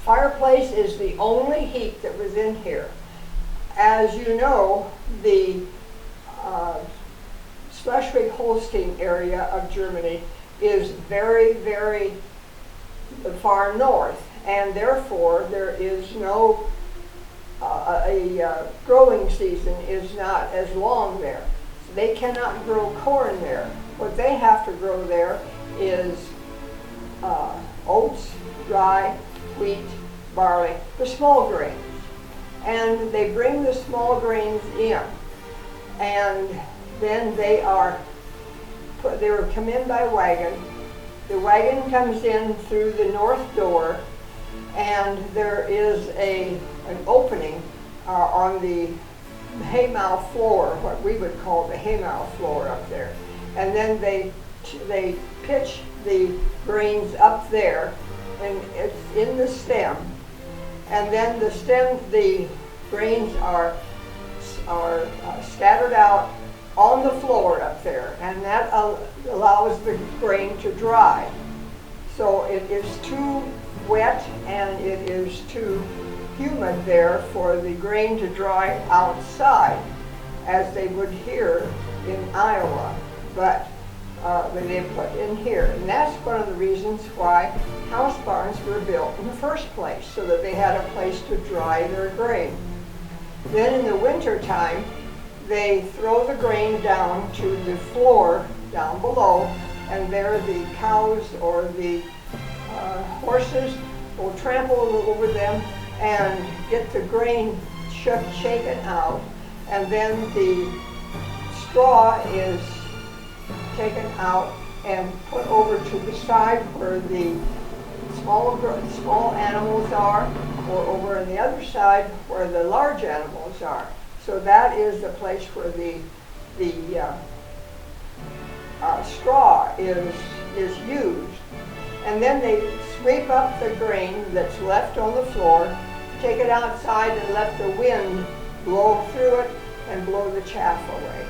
fireplace is the only heat that was in here. As you know, the Schleswig-Holstein area of Germany is very, very far north, and therefore there is no, growing season is not as long there. So they cannot grow corn there. What they have to grow there is oats, rye, wheat, barley, the small grains. And they bring the small grains in, and then they will come in by wagon. The wagon comes in through the north door, and there is an opening on the haymow floor, what we would call the haymow floor up there. And then they pitch the grains up there, and it's in the stem. And then the grains are scattered out on the floor up there, and that allows the grain to dry. So it is too wet and it is too humid there for the grain to dry outside, as they would here in Iowa, but they put in here. And that's one of the reasons why house barns were built in the first place, so that they had a place to dry their grain. Then in the winter time, they throw the grain down to the floor down below, and there the cows or the horses will trample over them and get the grain shaken out, and then the straw is taken out and put over to the side where the small animals are, or over on the other side where the large animals are. So that is the place where the straw is used. And then they sweep up the grain that's left on the floor, take it outside and let the wind blow through it and blow the chaff away.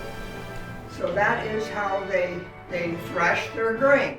So that is how they thresh their grain.